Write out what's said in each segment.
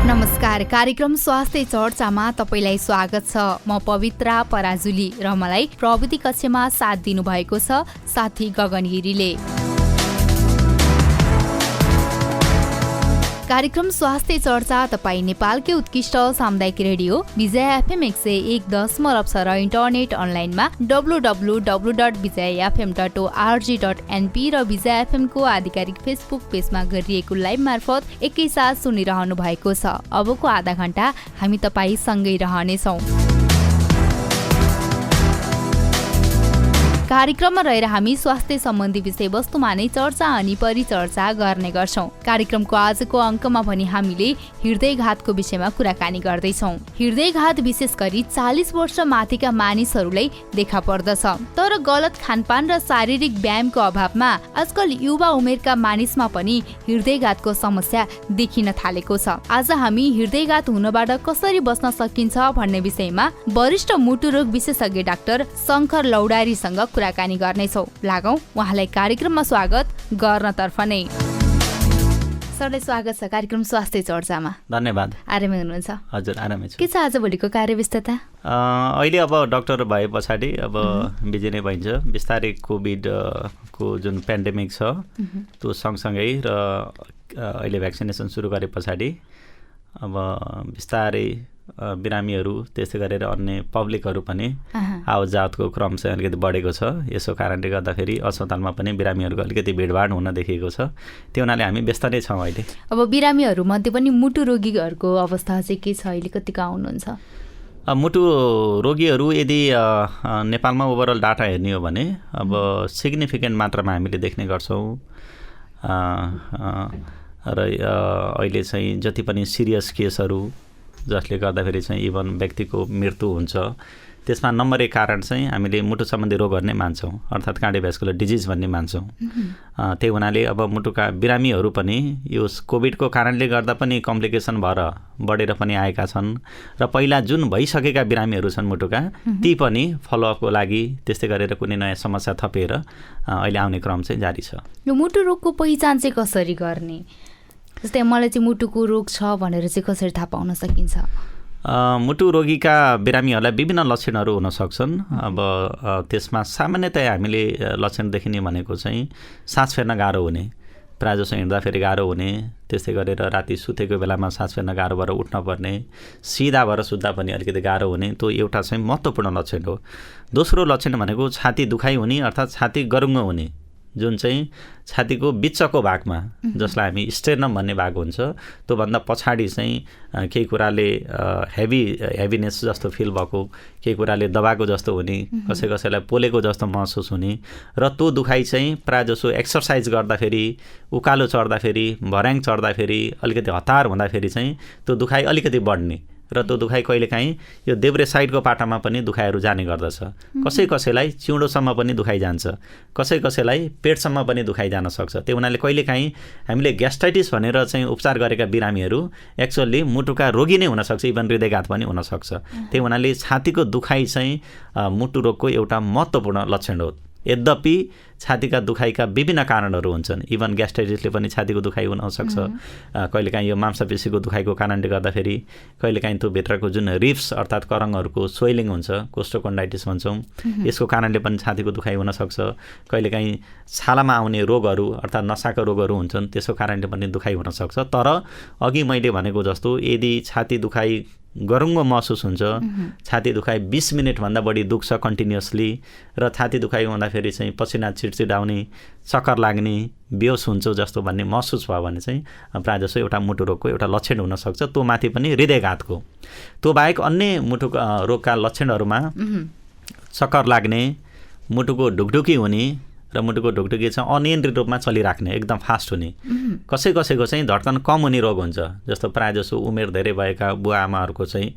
नमस्कार, कार्यक्रम स्वास्थ्य चर्चामा तपाईलाई स्वागत छ। म पवित्रा पराजुली र मलाई प्रविधि कक्षमा साथ दिनुभएको छ साथी गगन गिरीले। कार्यक्रम स्वास्थ्य चर्चा तपाईँ नेपालकै उत्कृष्ट सामुदायिक रेडियो विजय एफएम 101.6 र इन्टरनेट अनलाइनमा www.vijayfm.org.np र विजय एफएम को आधिकारिक फेसबुक पेजमा गरिएको लाइभ मार्फत एकैसाथ सुनिरहनु भएको छ। अबको आधा घण्टा हामी तपाईँ सँगै रहनेछौँ। कार्यक्रममा रहेर हामी स्वास्थ्य सम्बन्धी विषयवस्तुमा नै चर्चा अनि परिचर्चा गर्ने गर्छौं। कार्यक्रमको आजको अङ्कमा भने हामीले हृदयघातको विषयमा कुराकानी गर्दैछौँ। हृदयघात विशेष गरी 40 वर्ष माथिका मानिसहरूलाई देखा पर्दछ, तर गलत खानपान र शारीरिक व्यायामको अभावमा आजकल युवा उमेरका मानिसमा पनि हृदयघातको समस्या देखिन थालेको छ। आज हामी हृदयघात हुनबाट कसरी बच्न सकिन्छ भन्ने विषयमा वरिष्ठ मुटु रोग विशेषज्ञ डाक्टर शङ्कर लौडारीसँग कुराकानी गर्नेछौँ। लागौं उहाँलाई कार्यक्रममा स्वागत गर्नतर्फ नै। सरलाई स्वागत छ कार्यक्रम स्वास्थ्य चर्चामा। धन्यवाद। आरामै हुनुहुन्छ? हजुर, आरामै छु। के छ आजभोलिको कार्यव्यस्तता? अहिले अब डाक्टर भए पछाडि अब बिजी नै भइन्छ। बिस्तारै कोभिड को जुन पेन्डेमिक छ त्यो सँगसँगै र अहिले भ्याक्सिनेसन सुरु गरे पछाडि अब बिस्तारै बिरामीहरू त्यसै गरेर अन्य पब्लिकहरू पनि आवत जावतको क्रम चाहिँ अलिकति बढेको छ। यसो कारणले गर्दाखेरि अस्पतालमा पनि बिरामीहरूको अलिकति भिडभाड हुन देखिएको छ। त्यो हुनाले हामी व्यस्त नै छौँ अहिले। अब बिरामीहरूमध्ये पनि मुटु रोगीहरूको अवस्था चाहिँ के छ अहिले, कतिका आउनुहुन्छ? मुटु रोगीहरू यदि नेपालमा ओभरअल डाटा हेर्ने हो भने अब सिग्निफिकेन्ट मात्रामा हामीले देख्ने गर्छौँ। र अहिले चाहिँ जति पनि सिरियस केसहरू जसले गर्दाखेरि चाहिँ इभन व्यक्तिको मृत्यु हुन्छ त्यसमा नम्बर 1 कारण चाहिँ हामीले मुटु सम्बन्धी रोगहरू नै मान्छौँ, अर्थात् कार्डियोभ्यास्कुलर डिजिज भन्ने मान्छौँ। त्यही हुनाले अब मुटुका बिरामीहरू पनि यो कोभिडको कारणले गर्दा पनि कम्प्लिकेसन भएर बढेर पनि आएका छन् र पहिला जुन भइसकेका बिरामीहरू छन् मुटुका ती पनि फलोअपको लागि त्यस्तै गरेर कुनै नयाँ समस्या थपेर अहिले आउने क्रम चाहिँ जारी छ। यो मुटु रोगको पहिचान चाहिँ कसरी गर्ने? जस्तै मलाई चाहिँ मुटुको रोग छ भनेर चाहिँ कसरी थाहा पाउन सकिन्छ? मुटु रोगीका बिरामीहरूलाई विभिन्न लक्षणहरू हुन सक्छन्। अब त्यसमा सामान्यतया हामीले लक्षण देखिने भनेको चाहिँ सास फेर्न गाह्रो हुने, प्रायःजसो हिँड्दाखेरि गाह्रो हुने, त्यस्तै गरेर राति सुतेको बेलामा सास फेर्न गाह्रो भएर उठ्न पर्ने, सिधा भएर सुत्दा पनि अलिकति गाह्रो हुने, त्यो एउटा चाहिँ महत्त्वपूर्ण लक्षण हो। दोस्रो लक्षण भनेको छाती दुखाइ हुने अर्थात् छाती गरुङ्गो हुने, जुन चाहिँ छातीको बिचको भागमा जसलाई हामी स्टेर्नम भन्ने भाग हुन्छ त्योभन्दा पछाडि चाहिँ केही कुराले हेभिनेस जस्तो फिल भएको, केही कुराले दबाएको जस्तो हुने, कसै कसैलाई पोलेको जस्तो महसुस हुने र त्यो दुखाइ चाहिँ प्रायःजसो एक्सर्साइज गर्दाखेरि, उकालो चढ्दाखेरि, भर्याङ चढ्दाखेरि, अलिकति हतार हुँदाखेरि चाहिँ त्यो दुखाइ अलिकति बढ्ने र त्यो दुखाइ कहिलेकाहीँ यो देब्रे साइडको पाटामा पनि दुखाइहरू जाने गर्दछ। कसै कसैलाई चिउँडोसम्म पनि दुखाइ जान्छ, कसै कसैलाई पेटसम्म पनि दुखाइ जान सक्छ। त्यो हुनाले कहिलेकाहीँ हामीले ग्यास्ट्राइटिस भनेर चाहिँ उपचार गरेका बिरामीहरू एक्चुअली मुटुका रोगी नै हुनसक्छ, इभन हृदयघात पनि हुनसक्छ। त्यही हुनाले छातीको दुखाइ चाहिँ मुटु रोगको एउटा महत्त्वपूर्ण लक्षण हो। यद्यपि छातीका दुखाइका विभिन्न कारणहरू हुन्छन्, इभन ग्यास्ट्राइटिसले पनि छातीको दुखाइ हुनसक्छ। कहिलेकाहीँ यो मांसपेशीको दुखाइको कारणले गर्दाखेरि, कहिलेकाहीँ त्यो भित्रको जुन रिब्स अर्थात् करङहरूको स्वेलिङ हुन्छ, कोस्टोकोन्डाइटिस भन्छौँ, यसको कारणले पनि छातीको दुखाइ हुनसक्छ। कहिलेकाहीँ छालामा आउने रोगहरू अर्थात् नसाका रोगहरू हुन्छन्, त्यसको कारणले पनि दुखाइ हुनसक्छ। तर अघि मैले भनेको जस्तो यदि छाती दुखाइ गरुङ्गो महसुस हुन्छ, छाती दुखाइ 20 मिनटभन्दा बढी दुख्छ कन्टिन्युअसली र छाती दुखाइ हुँदाखेरि चाहिँ पसिना चिडचिडाउने, चक्कर लाग्ने, बेहोस हुन्छ जस्तो भन्ने महसुस भयो भने चाहिँ प्रायःजसो एउटा मुटु रोगको एउटा लक्षण हुनसक्छ। त्यो माथि पनि हृदयघातको। त्यो बाहेक अन्य मुटु रोगका लक्षणहरूमा चक्कर लाग्ने, मुटुको ढुकढुकी हुने र मुटुको ढुकढुकी चाहिँ अनियन्त्रित रूपमा चलिराख्ने, एकदम फास्ट हुने। कसै कसैको चाहिँ धड्कन कम हुने रोग हुन्छ, जस्तो प्रायःजसो उमेर धेरै भएका बुवा आमाहरूको चाहिँ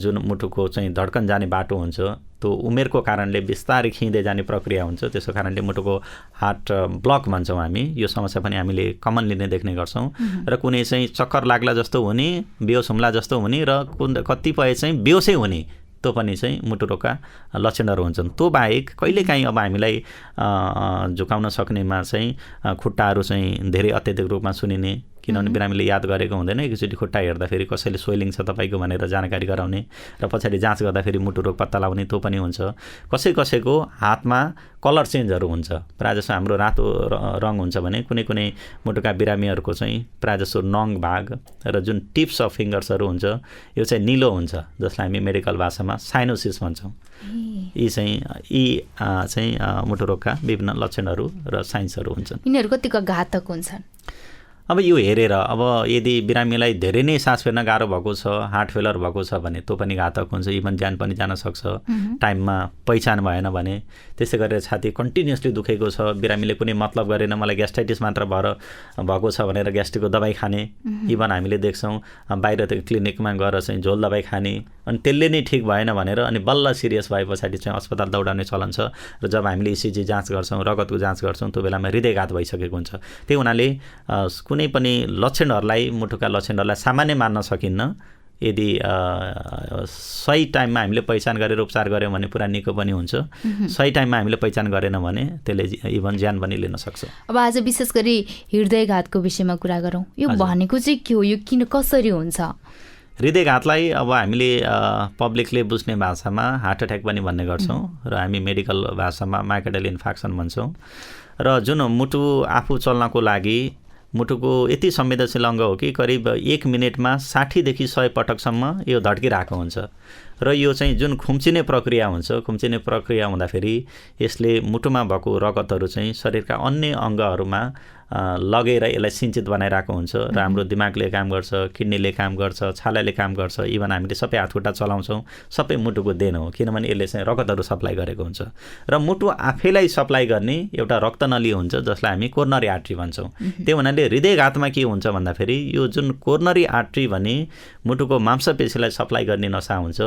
जुन मुटुको चाहिँ धड्कन जाने बाटो हुन्छ त्यो उमेरको कारणले बिस्तारै खिँदै जाने प्रक्रिया हुन्छ। त्यसको कारणले मुटुको हार्ट ब्लक भन्छौँ हामी, यो समस्या पनि हामीले कमनली नै देख्ने गर्छौँ। र कुनै चाहिँ चक्कर लाग्ला जस्तो हुने, बेहोस हुम्ला जस्तो हुने र कतिपय चाहिँ बेहोसै हुने, त्यो पनि चाहिँ मुटु रोगका लक्षणहरू हुन्छन्। त्यो बाहेक कहिलेकाहीँ अब हामीलाई झुकाउन सक्नेमा चाहिँ खुट्टाहरू चाहिँ धेरै अत्याधिक रूपमा सुनिने, किनभने बिरामीले याद गरेको हुँदैन, एकचोटि खुट्टा हेर्दाखेरि कसैले सोइलिङ छ तपाईँको भनेर जानकारी गराउने र पछाडि जाँच गर्दाखेरि मुटु रोग पत्ता लगाउने त्यो पनि हुन्छ। कसैको हातमा कलर चेन्जहरू हुन्छ, प्रायःजसो हाम्रो रातो रङ हुन्छ भने कुनै मुटुका बिरामीहरूको चाहिँ प्रायःजसो नङ भाग र जुन टिप्स अफ फिङ्गर्सहरू हुन्छ यो चाहिँ निलो हुन्छ, जसलाई हामी मेडिकल भाषामा साइनोसिस भन्छौँ। यी चाहिँ मुटु रोगका विभिन्न लक्षणहरू र साइन्सहरू हुन्छन्। यिनीहरू कतिको घातक हुन्छन्? अब यो हेरेर, अब यदि बिरामीलाई धेरै नै सास फेर्न गाह्रो भएको छ, हार्ट फेलर भएको छ भने त्यो पनि घातक हुन्छ, इभन ज्यान पनि जान सक्छ। टाइममा पहिचान भएन भने, त्यसै गरेर छाती कन्टिन्युसली दुखेको छ, बिरामीले कुनै मतलब गरेन मलाई ग्यास्ट्राइटिस मात्र भएर भएको छ भनेर ग्यास्ट्रिकको दबाई खाने, इभन हामीले देख्छौँ बाहिर क्लिनिकमा गएर चाहिँ झोल दबाई खाने, अनि त्यसले नै ठिक भएन भनेर अनि बल्ल सिरियस भए पछाडि चाहिँ अस्पताल दौडाउने चलन छ। र जब हामीले इसिजी जाँच गर्छौँ, रगतको जाँच गर्छौँ, त्यो बेलामा हृदयघात भइसकेको हुन्छ। त्यही हुनाले कुनै पनि लक्षणहरूलाई, मुटुका लक्षणहरूलाई सामान्य मान्न सकिन्न। यदि सही टाइममा हामीले पहिचान गरेर उपचार गऱ्यौँ भने पुरा निको पनि हुन्छ, सही टाइममा हामीले पहिचान गरेन भने त्यसले इभन ज्यान पनि लिन सक्छ। अब आज विशेष गरी हृदयघातको विषयमा कुरा गरौँ। यो भनेको चाहिँ के हो, यो किन कसरी हुन्छ? हृदयघातलाई अब हामीले पब्लिकले बुझ्ने भाषामा हार्ट एट्याक पनि भन्ने गर्छौँ र हामी मेडिकल भाषामा मायोकार्डियल इन्फार्क्सन भन्छौँ। र जुन मुटु आफू चल्नको लागि मुटुको यति संवेदनशील अङ्ग हो कि करिब 1 मिनेटमा 60देखि 100 पटकसम्म यो धड्किरहेको हुन्छ। र यो चाहिँ जुन खुम्चिने प्रक्रिया हुन्छ, खुम्चिने प्रक्रिया हुँदाखेरि यसले मुटुमा भएको रगतहरू चाहिँ शरीरका अन्य अङ्गहरूमा लगेर यसलाई सिञ्चित बनाइरहेको हुन्छ। र हाम्रो दिमागले काम गर्छ, किडनीले काम गर्छ, छालाले काम गर्छ, इभन हामीले सबै हातखुट्टा चलाउँछौँ, सबै मुटुको देन हो, किनभने यसले चाहिँ रगतहरू सप्लाई गरेको हुन्छ। र मुटु आफैलाई सप्लाई गर्ने एउटा रक्तनली हुन्छ जसलाई हामी कोरोनरी आर्ट्री भन्छौँ। त्यही हुनाले हृदयघातमा के हुन्छ भन्दाखेरि यो जुन कोरोनरी आर्ट्री भने मुटुको मांसपेशीलाई सप्लाई गर्ने नसा हुन्छ,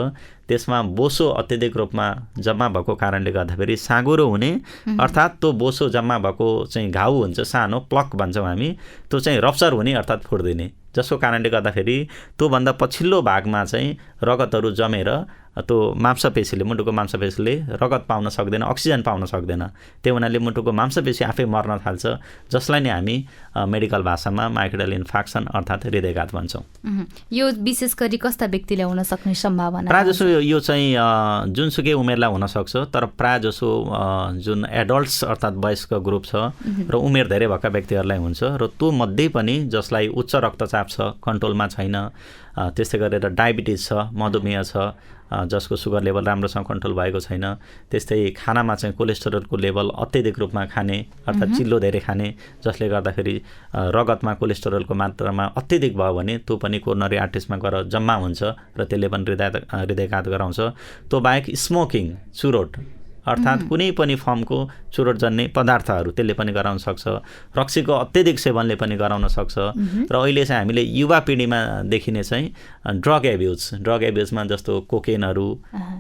त्यसमा बोसो अत्यधिक रूपमा जम्मा भएको कारणले गर्दाखेरि साँगुरो हुने, अर्थात् त्यो बोसो जम्मा भएको चाहिँ घाउ हुन्छ, सानो प्लक भन्छौँ हामी, त्यो चाहिँ रप्चर हुने अर्थात् फुट्दिने, जसको कारणले गर्दाखेरि त्योभन्दा पछिल्लो भागमा चाहिँ रगतहरू जमेर त्यो मांसपेशीले, मुटुको मांसपेशीले रगत पाउन सक्दैन, अक्सिजन पाउन सक्दैन। त्यही हुनाले मुटुको मांसपेशी आफै मर्न थाल्छ, जसलाई नै हामी मेडिकल भाषामा मायोकार्डियल इन्फार्क्सन अर्थात् हृदयघात भन्छौँ। यो विशेष गरी कस्ता व्यक्तिले हुन सक्ने सम्भावना? प्रायःजसो यो चाहिँ जुनसुकै उमेरलाई हुनसक्छ, तर प्रायःजसो जुन एडल्ट्स अर्थात् वयस्क ग्रुप छ र उमेर धेरै भएका व्यक्तिहरूलाई हुन्छ। र त्यो मध्ये पनि जसलाई उच्च रक्तचाप छ, कन्ट्रोलमा छैन, त्यस्तै गरेर डायबिटिज छ, मधुमेह छ, जसको सुगर लेभल राम्रोसँग कन्ट्रोल भएको छैन, त्यस्तै खानामा चाहिँ कोलेस्टेरोलको लेभल अत्यधिक रूपमा खाने अर्थात् चिल्लो धेरै खाने, जसले गर्दाखेरि रगतमा कोलेस्टेरोलको मात्रामा अत्यधिक भयो भने त्यो पनि कोरोनरी आर्ट्रिजमा गएर जम्मा हुन्छ र त्यसले पनि हृदयघात गराउँछ। त्यो बाहेक स्मोकिङ, चुरोट अर्थात् कुनै पनि फर्मको चुरोट जन्ने पदार्थहरू त्यसले पनि गराउन सक्छ। रक्सीको अत्यधिक सेवनले पनि गराउन सक्छ। र अहिले चाहिँ हामीले युवा पिँढीमा देखिने चाहिँ ड्रग एब्युजमा जस्तो कोकेनहरू,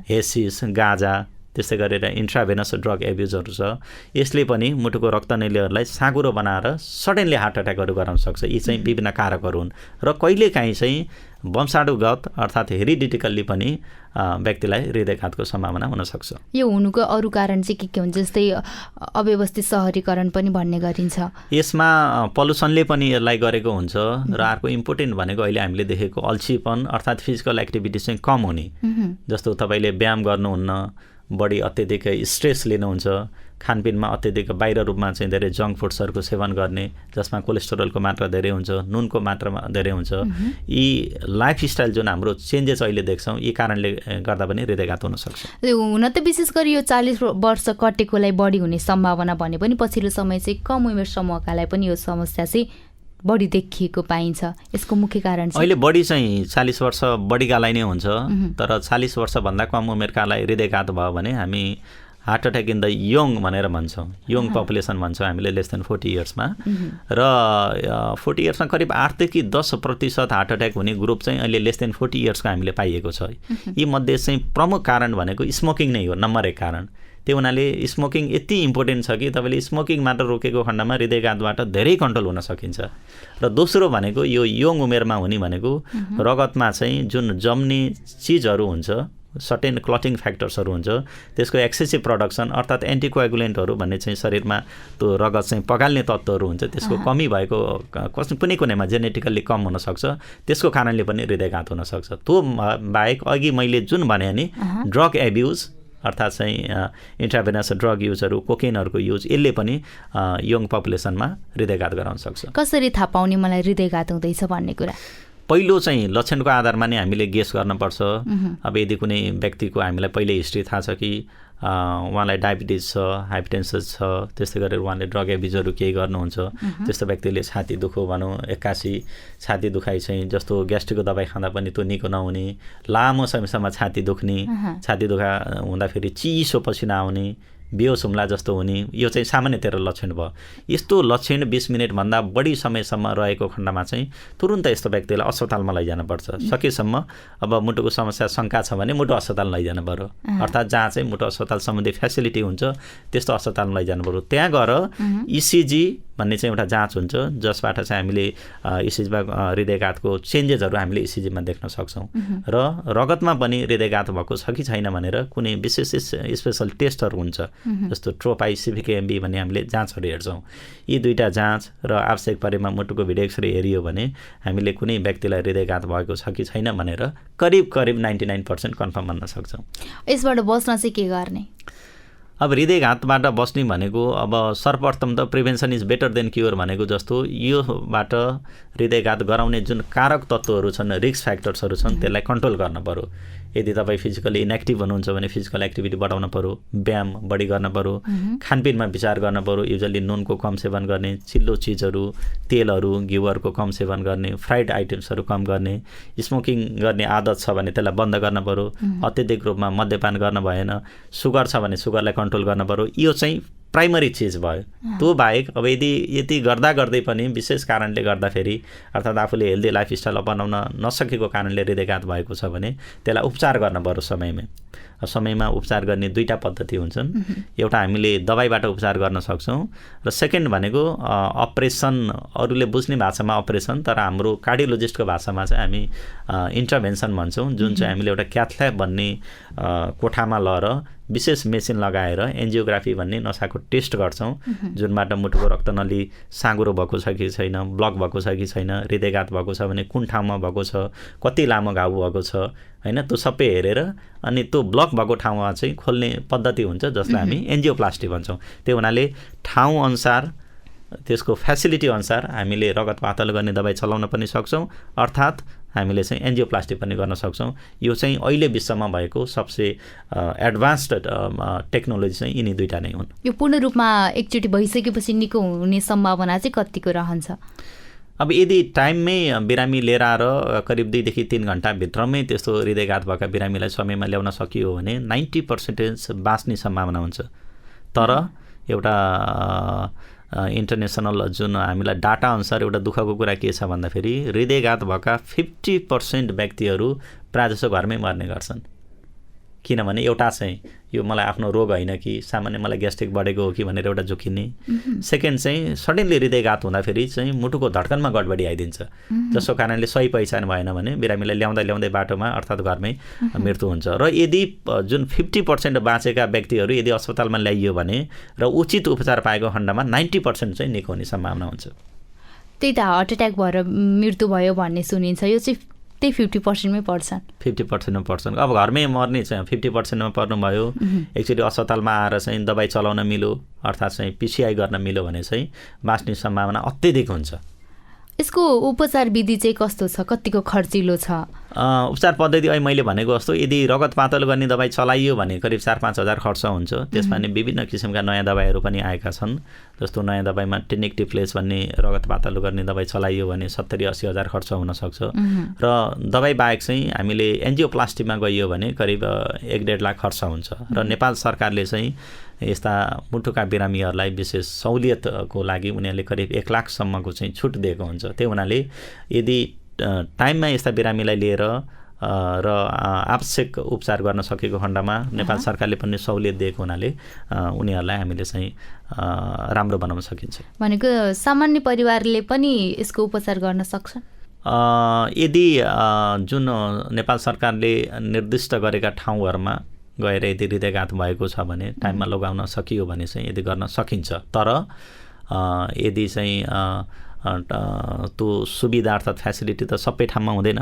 हेसिस, गाजा, त्यस्तै गरेर इन्ट्राभेनस ड्रग एब्युजहरू छ, यसले पनि मुटुको रक्तनलीहरूलाई साँगुरो बनाएर सडनली हार्ट एट्याकहरू गराउन सक्छ। यी चाहिँ विभिन्न कारकहरू हुन्। र कहिलेकाहीँ चाहिँ वंशाणुगत अर्थात् हेरिडिटिकल्ली पनि व्यक्तिलाई हृदयघातको सम्भावना हुनसक्छ। यो हुनुको अरू कारण चाहिँ के हुन्छ? जस्तै अव्यवस्थित सहरीकरण पनि भन्ने गरिन्छ। यसमा पल्युसनले पनि यसलाई गरेको हुन्छ। र अर्को इम्पोर्टेन्ट भनेको अहिले हामीले देखेको अल्छीपन अर्थात् फिजिकल एक्टिभिटी चाहिँ कम हुने, जस्तो तपाईँले व्यायाम गर्नुहुन्न, बढी अत्यधिक स्ट्रेस लिनुहुन्छ, खानपिनमा अत्यधिक बाहिर रूपमा चाहिँ धेरै जङ्क फुड्सहरूको सेवन गर्ने, जसमा कोलेस्टेरोलको मात्रा धेरै हुन्छ, नुनको मात्रामा धेरै हुन्छ। यी लाइफस्टाइल जुन हाम्रो चेन्जेस अहिले देख्छौँ, यी कारणले गर्दा पनि हृदयघात हुनसक्छ। हुन त विशेष गरी यो 40 वर्ष कटेकोलाई बढी हुने सम्भावना भने पनि पछिल्लो समय चाहिँ कम उमेर समूहकालाई पनि यो समस्या चाहिँ बढी देखिएको पाइन्छ। यसको मुख्य कारण अहिले बढी चाहिँ 40 वर्ष बढीकालाई नै हुन्छ, तर 40 वर्षभन्दा कम उमेरकालाई हृदयघात भयो भने हामी heart attack in the young भनेर भन्छौँ, यङ पपुलेसन भन्छौँ हामीले, लेस देन 40 इयर्समा। र 40 इयर्समा करिब 8 देखि 10% हार्ट एट्याक हुने ग्रुप चाहिँ अहिले लेस देन 40 इयर्सको हामीले पाइएको छ। यी मध्ये चाहिँ प्रमुख कारण भनेको स्मोकिङ नै हो, नम्बर 1 कारण। त्यो हुनाले स्मोकिङ यति इम्पोर्टेन्ट छ कि तपाईँले स्मोकिङ मात्र रोकेको खण्डमा हृदयघातबाट धेरै कन्ट्रोल हुन सकिन्छ। र दोस्रो भनेको यो यङ उमेरमा हुने भनेको रगतमा चाहिँ जुन जम्ने चिजहरू हुन्छ, सर्टेन क्लटिङ फ्याक्टर्सहरू हुन्छ त्यसको एक्सेसिभ प्रोडक्सन अर्थात् एन्टिकोएगुलेन्टहरू भन्ने चाहिँ शरीरमा त्यो रगत चाहिँ पगाल्ने तत्त्वहरू हुन्छ त्यसको कमी भएको कुनै कुनैमा जेनेटिकल्ली कम हुनसक्छ त्यसको कारणले पनि हृदयघात हुनसक्छ। त्यो बाहेक अघि मैले जुन भने नि ड्रग एब्युज अर्थात् चाहिँ इन्ट्राभेनस ड्रग युजहरू कोकेनहरूको युज यसले पनि यङ पपुलेसनमा हृदयघात गराउन सक्छ। कसरी थाहा पाउने मलाई हृदयघात हुँदैछ भन्ने कुरा? पहिलो चाहिँ लक्षणको आधारमा नै हामीले गेस गर्नुपर्छ। अब यदि कुनै व्यक्तिको हामीलाई पहिले हिस्ट्री थाहा छ कि उहाँलाई डायबिटिज छ, हाइपरटेन्सन छ, त्यस्तै गरेर उहाँले ड्रग एब्युजहरू केही गर्नुहुन्छ, त्यस्तो व्यक्तिले छाती दुखो भनौँ, एक्कासी छाती दुखाइ चाहिँ जस्तो ग्यास्ट्रिकको दबाई खाँदा पनि त्यो निको नहुने, लामो समयसम्म छाती दुख्ने, छाती दुखा हुँदाखेरि चिसो पसिना आउने, बेहोस हुम्ला जस्तो हुने, यो चाहिँ सामान्यतया लक्षण भयो। यस्तो लक्षण 20 मिनटभन्दा बढी समयसम्म रहेको खण्डमा चाहिँ तुरुन्त यस्तो व्यक्तिलाई अस्पतालमा लैजानुपर्छ। सकेसम्म अब मुटुको समस्या शङ्का छ भने मुटु अस्पताल लैजानु पर्यो, अर्थात् जहाँ चाहिँ मुटु अस्पताल सम्बन्धी फेसिलिटी हुन्छ त्यस्तो अस्पतालमा लैजानु पर्यो। त्यहाँ गएर इसिजी भन्ने चाहिँ एउटा जाँच हुन्छ जसबाट चाहिँ हामीले इसिजीमा हृदयघातको चेन्जेसहरू हामीले इसिजीमा देख्न सक्छौँ र रगतमा पनि हृदयघात भएको छ कि छैन भनेर कुनै विशेष स्पेसल टेस्टहरू हुन्छ जस्तो ट्रोपाई सिभिकेएमबी भन्ने हामीले जाँचहरू हेर्छौँ। यी दुईवटा जाँच र आवश्यक परेमा मुटुको भिडियो एक्सरे हेरियो भने हामीले कुनै व्यक्तिलाई हृदयघात भएको छ कि छैन भनेर करिब 99% कन्फर्म भन्न सक्छौँ। यसबाट बस्न चाहिँ के गर्ने? अब हृदयघातबाट बस्ने भनेको अब सर्वप्रथम त prevention is better than cure भनेको जस्तो योबाट हृदयघात गराउने जुन कारक तत्त्वहरू छन्, रिस्क फ्याक्टर्सहरू छन्, त्यसलाई कन्ट्रोल गर्न पर्यो। यदि तपाईँ फिजिकली इनएक्टिभ हुनुहुन्छ भने फिजिकल एक्टिभिटी बढाउन पर्यो, व्यायाम बढी गर्न पर्यो, खानपिनमा विचार गर्न पर्यो, युजली नुनको कम सेवन गर्ने, चिल्लो चिजहरू, तेलहरू, घिउहरूको कम सेवन गर्ने, फ्राइड आइटम्सहरू कम गर्ने, स्मोकिङ गर्ने आदत छ भने त्यसलाई बन्द गर्न पर्यो, अत्यधिक रूपमा मद्यपान गर्न भएन, सुगर छ भने सुगरलाई कन्ट्रोल गर्न पर्यो। यो चाहिँ प्राइमरी चिज भयो। त्यो बाहेक अब यति गर्दा गर्दै पनि विशेष कारणले गर्दाखेरि अर्थात् आफूले हेल्दी लाइफस्टाइल अपनाउन नसकेको कारणले हृदयघात भएको छ भने त्यसलाई उपचार गर्न पर्यो समयमा उपचार गर्ने दुईवटा पद्धति हुन्छन्। एउटा हामीले दबाईबाट उपचार गर्न सक्छौँ र सेकेन्ड भनेको अपरेसन, अरूले बुझ्ने भाषामा अपरेसन, तर हाम्रो कार्डियोलोजिस्टको भाषामा चाहिँ हामी इन्टरभेन्सन भन्छौँ, जुन चाहिँ हामीले एउटा क्याथ ल्याब भन्ने कोठामा लगेर विशेष मेसिन लगाएर एन्जियोग्राफी भन्ने नसाको टेस्ट गर्छौँ, जुनबाट मुटुको रक्तनली साँगुरो भएको छ कि छैन, ब्लक भएको छ कि छैन, हृदयघात भएको छ भने कुन ठाउँमा भएको छ, कति लामो घाउ भएको छ हैन, त्यो सबै हेरेर अनि त्यो ब्लक भएको ठाउँमा चाहिँ खोल्ने पद्धति हुन्छ जसलाई हामी एन्जियोप्लास्टी भन्छौँ। त्यो हुनाले ठाउँ अनुसार त्यसको फेसिलिटी अनुसार हामीले रगत पातलो गर्ने दबाई चलाउन पनि सक्छौँ, अर्थात् हामीले चाहिँ एन्जियोप्लास्टी पनि गर्न सक्छौँ। यो चाहिँ अहिले विश्वमा भएको सबसे एडभान्स्ड टेक्नोलोजी चाहिँ यिनी दुईवटा नै हुन्। यो पूर्ण रूपमा एकचोटि भइसकेपछि निको हुने सम्भावना चाहिँ कतिको रहन्छ? अब यदि टाइममै बिरामी लिएर आएर करिब 2 देखि 3 घन्टाभित्रमै त्यस्तो हृदयघात भएका बिरामीलाई समयमा ल्याउन सकियो भने 90% बाँच्ने सम्भावना हुन्छ। तर एउटा इन्टरनेसनल जुन हामीलाई डाटा अनुसार एउटा दुःखको कुरा के छ भन्दाखेरि हृदयघात भएका 50% व्यक्तिहरू प्रायःजसो घरमै मर्ने गर्छन्। किनभने एउटा चाहिँ यो मलाई आफ्नो रोग होइन कि सामान्य मलाई ग्यास्ट्रिक बढेको हो कि भनेर एउटा जोखिने, सेकेन्ड चाहिँ सडनली हृदयघात हुँदाखेरि चाहिँ मुटुको धड्कनमा गडबडी आइदिन्छ, जसको कारणले सही पहिचान भएन भने बिरामीलाई ल्याउँदै बाटोमा अर्थात् घरमै मृत्यु हुन्छ। र यदि जुन 50% बाँचेका व्यक्तिहरू यदि अस्पतालमा ल्याइयो भने र उचित उपचार पाएको खण्डमा 90% चाहिँ निको हुने सम्भावना हुन्छ। त्यही त हार्ट एट्याक भएर मृत्यु भयो भन्ने सुनिन्छ, यो चाहिँ त्यही 50%मै पर्छन्। 50%मा पर्छन्। अब घरमै मर्ने चाहिँ 50%मा पर्नुभयो, एक्चुअली अस्पतालमा आएर चाहिँ दबाई चलाउन मिल्यो अर्थात् चाहिँ पिसिआई गर्न मिल्यो भने चाहिँ बाँच्ने सम्भावना अत्यधिक हुन्छ। यसको उपचार विधि चाहिँ कस्तो छ, कतिको खर्चिलो छ? उपचार पद्धति अहिले मैले भनेको जस्तो यदि रगत पातलो गर्ने दबाई चलाइयो भने करिब 4-5 हजार खर्च हुन्छ। त्यसमा नि विभिन्न किसिमका नयाँ दबाईहरू पनि आएका छन्, जस्तो नयाँ दबाईमा टेनिक्टिफ्लेस भन्ने रगत पातलो गर्ने दबाई चलाइयो भने 70-80 हजार खर्च हुनसक्छ। र दबाई बाहेक चाहिँ हामीले एन्जियोप्लास्टीमा गइयो भने करिब 1-1.5 लाख खर्च हुन्छ। र नेपाल सरकारले चाहिँ यस्ता मुटुका बिरामीहरूलाई विशेष सहुलियतको लागि उनीहरूले करिब 1 लाखसम्मको चाहिँ छुट दिएको हुन्छ। त्यो हुनाले यदि टाइममा यस्ता बिरामीलाई लिएर र आवश्यक उपचार गर्न सकेको खण्डमा नेपाल सरकारले पनि सहुलियत दिएको हुनाले उनीहरूलाई हामीले चाहिँ राम्रो बनाउन सकिन्छ। भनेको सामान्य परिवारले पनि यसको उपचार गर्न सक्छन्? यदि जुन नेपाल सरकारले निर्दिष्ट गरेका ठाउँहरूमा गएर यदि हृदयघात भएको छ भने टाइममा लगाउन सकियो भने चाहिँ यदि गर्न सकिन्छ। तर यदि चाहिँ त्यो सुविधा अर्थात् फेसिलिटी त सबै ठाउँमा हुँदैन।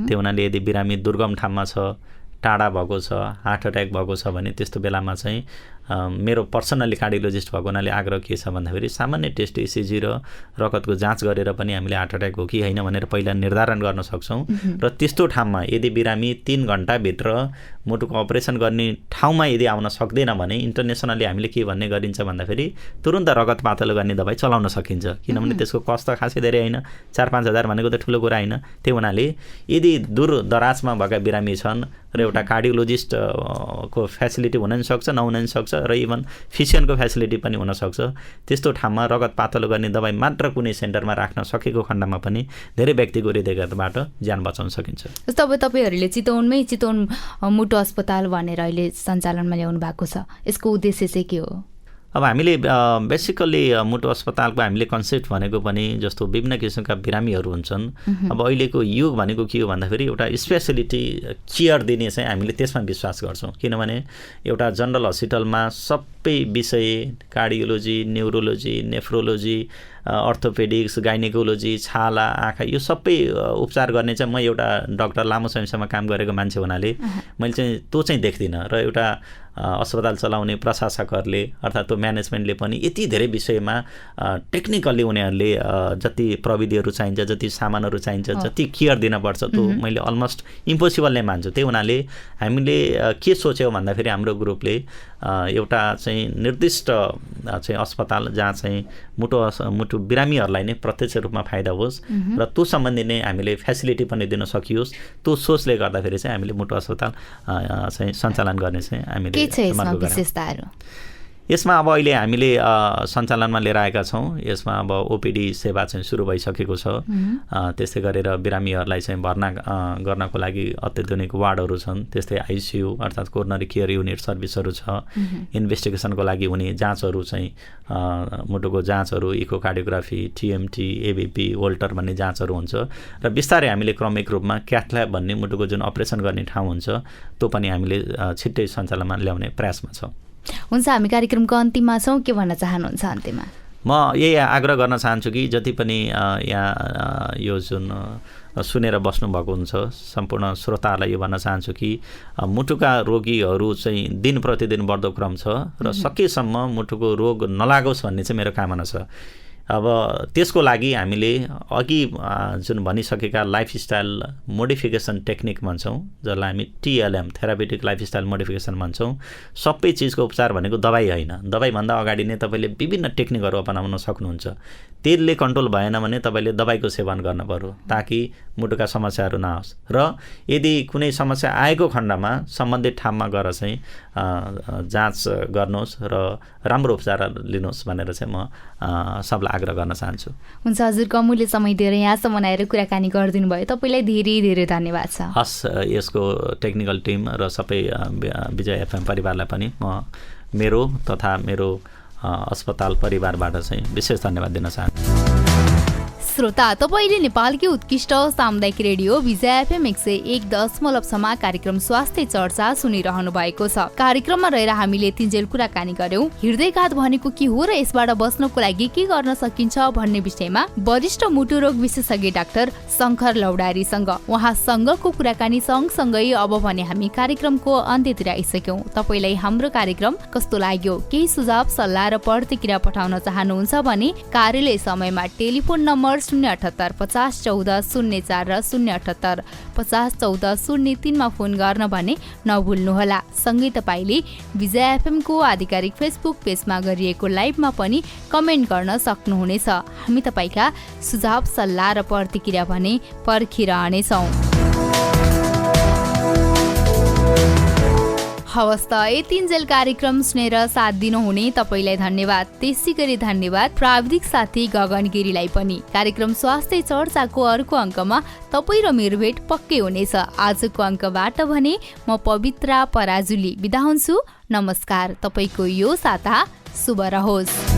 त्यो हुनाले यदि बिरामी दुर्गम ठाउँमा छ, टाढा भएको छ, हार्ट एट्याक भएको छ भने त्यस्तो बेलामा चाहिँ मेरो पर्सनली कार्डियोलोजिस्ट भएको हुनाले आग्रह के छ भन्दाखेरि सामान्य टेस्ट इसिजी र रगतको जाँच गरेर पनि हामीले हार्ट एट्याक हो कि होइन भनेर पहिला निर्धारण गर्न सक्छौँ। र त्यस्तो ठाउँमा यदि बिरामी 3 घण्टाभित्र मुटुको अपरेसन गर्ने ठाउँमा यदि आउन सक्दैन भने इन्टरनेसनली हामीले के भन्ने गरिन्छ भन्दाखेरि तुरुन्त रगत पातलो गर्ने दबाई चलाउन सकिन्छ। किनभने त्यसको कस्ट त खासै धेरै होइन, 4-5 हजार भनेको त ठुलो कुरा होइन। त्यो हुनाले यदि दूर दराजमा भएका बिरामी छन् र एउटा कार्डियोलोजिस्ट को फेसिलिटी हुन नि सक्छ, नहुन नि सक्छ, र इभन फिजिसियनको फेसिलिटी पनि हुनसक्छ, त्यस्तो ठाउँमा रगत पातलो गर्ने दबाई मात्र कुनै सेन्टरमा राख्न सकेको खण्डमा पनि धेरै व्यक्तिको हृदयघातबाट ज्यान बचाउन सकिन्छ। जस्तो अब तपाईँहरूले चितवन मुटु अस्पताल भनेर अहिले सञ्चालनमा ल्याउनु भएको छ, यसको उद्देश्य चाहिँ के हो? अब हामीले बेसिकल्ली मुटु अस्पतालको हामीले कन्सेप्ट भनेको पनि जस्तो विभिन्न किसिमका बिरामीहरू हुन्छन्। अब अहिलेको युग भनेको के हो भन्दाखेरि एउटा स्पेसिलिटी केयर दिने चाहिँ हामीले त्यसमा विश्वास गर्छौँ। किनभने एउटा जनरल हस्पिटलमा सबै विषय कार्डियोलोजी, न्युरोलोजी, नेफ्रोलोजी, अर्थोपेडिक्स, गाइनेकोलोजी, छाला, आँखा यो सबै उपचार गर्ने चाहिँ म एउटा डाक्टर लामो समयसम्म काम गरेको मान्छे हुनाले मैले चाहिँ त्यो चाहिँ देख्दिनँ। र एउटा अस्पताल चलाउने प्रशासकहरूले अर्थात् त्यो म्यानेजमेन्टले पनि यति धेरै विषयमा टेक्निकल्ली उनीहरूले जति प्रविधिहरू चाहिन्छ, जति सामानहरू चाहिन्छ, जति केयर दिनपर्छ त्यो मैले अलमोस्ट इम्पोसिबल नै मान्छु। त्यही हुनाले हामीले के सोच्यौँ भन्दाखेरि हाम्रो ग्रुपले एउटा चाहिँ निर्दिष्ट चाहिँ अस्पताल जहाँ चाहिँ मुटु बिरामीहरूलाई नै प्रत्यक्ष रूपमा फाइदा होस् र त्यो सम्बन्धी नै हामीले फेसिलिटी पनि दिन सकियोस्, त्यो सोचले गर्दाखेरि चाहिँ हामीले मुटु अस्पताल चाहिँ सञ्चालन गर्ने चाहिँ हामीले यसमा अब अहिले हामीले सञ्चालनमा लिएर आएका छौँ। यसमा अब ओपिडी सेवा चाहिँ सुरु भइसकेको छ। त्यस्तै गरेर बिरामीहरूलाई चाहिँ भर्ना गर्नको लागि अत्याधुनिक वार्डहरू छन्। त्यस्तै आइसियू अर्थात् कोरोनरी केयर युनिट सर्भिसहरू छ। इन्भेस्टिगेसनको लागि हुने जाँचहरू चाहिँ मुटुको जाँचहरू, इकोकार्डियोग्राफी, टिएमटी, एबिपी, वोल्टर भन्ने जाँचहरू हुन्छ। र बिस्तारै हामीले क्रमिक रूपमा क्याथल्याब भन्ने मुटुको जुन अपरेसन गर्ने ठाउँ हुन्छ त्यो पनि हामीले छिट्टै सञ्चालनमा ल्याउने प्रयासमा छौँ। हुन्छ, हामी कार्यक्रमको अन्तिममा छौँ, के भन्न चाहनुहुन्छ अन्त्यमा? म यही आग्रह गर्न चाहन्छु कि जति पनि यहाँ यो जुन सुनेर बस्नुभएको हुन्छ सम्पूर्ण श्रोताहरूलाई यो भन्न चाहन्छु कि मुटुका रोगीहरू चाहिँ दिन प्रतिदिन बढ्दो क्रम छ र सकेसम्म मुटुको रोग नलागोस् भन्ने चाहिँ मेरो कामना छ। अब त्यसको लागि हामीले अघि जुन भनिसकेका लाइफस्टाइल मोडिफिकेसन टेक्निक भन्छौँ, जसलाई हामी टिएलएम थेरापेटिक लाइफस्टाइल मोडिफिकेसन भन्छौँ। सबै चिजको उपचार भनेको दबाई होइन। दबाईभन्दा अगाडि नै तपाईँले विभिन्न टेक्निकहरू अपनाउन सक्नुहुन्छ। तेलले कन्ट्रोल भएन भने तपाईँले दबाईको सेवन गर्नु पर्यो ताकि मुटुका समस्याहरू नआओस्। र यदि कुनै समस्या आएको खण्डमा सम्बन्धित ठाउँमा गएर चाहिँ जाँच गर्नुहोस् र राम्रो उपचार लिनुहोस् भनेर चाहिँ म सबलाई आग्रह गर्न चाहन्छु। हुन्छ, हजुरको अमूल्य समय दिएर यहाँसम्म आएर कुराकानी गरिदिनु भयो, तपाईँलाई धेरै धेरै धन्यवाद छ। हस्, यसको टेक्निकल टिम र सबै विजय एफएम परिवारलाई पनि म मेरो तथा मेरो अस्पताल परिवारबाट चाहिँ विशेष धन्यवाद दिन चाहन्छु। श्रोता, तपाईँले नेपालकै उत्कृष्ट सामुदायिक रेडियो विजय एफएम 101.6 कार्यक्रम स्वास्थ्य चर्चा सुनिरहनु भएको छ। कार्यक्रममा रहेर हामीले तिनजेल कुराकानी गर्यौं। हृदयघात भनेको के हो र यसबाट बच्नको लागि के गर्न सकिन्छ भन्ने विषयमा वरिष्ठ मुटु रोग विशेषज्ञ डाक्टर शङ्कर लौडारीसँग। उहाँसँगको कुराकानी सँगसँगै अब भने हामी कार्यक्रमको अन्त्यतिर आइसक्यौं। तपाईँलाई हाम्रो कार्यक्रम कस्तो लाग्यो, केही सुझाव सल्लाह र प्रतिक्रिया पठाउन चाहनुहुन्छ भने कार्यालय समयमा टेलिफोन नम्बर 078 50 14 04 र 078 50 14 03 मा फोन गर्न भने नभुल्नुहोला। सँगै तपाईँले विजय एफएम को आधिकारिक फेसबुक पेजमा गरिएको लाइभमा पनि कमेन्ट गर्न सक्नुहुनेछ। हामी तपाईँका सुझाव सल्लाह र प्रतिक्रिया भने पर्खिरहनेछौँ। हवस् त, यतिन्जेल कार्यक्रम सुनेर साथ दिनुहुने तपाईँलाई धन्यवाद। त्यसै गरी धन्यवाद प्राविधिक साथी गगन गिरीलाई पनि। कार्यक्रम स्वास्थ्य चर्चाको अर्को अङ्कमा तपाईँ र मेरो भेट पक्कै हुनेछ। आजको अङ्कबाट भने म पवित्रा पराजुली बिदा हुन्छु। नमस्कार, तपाईँको यो साता शुभ रहोस्।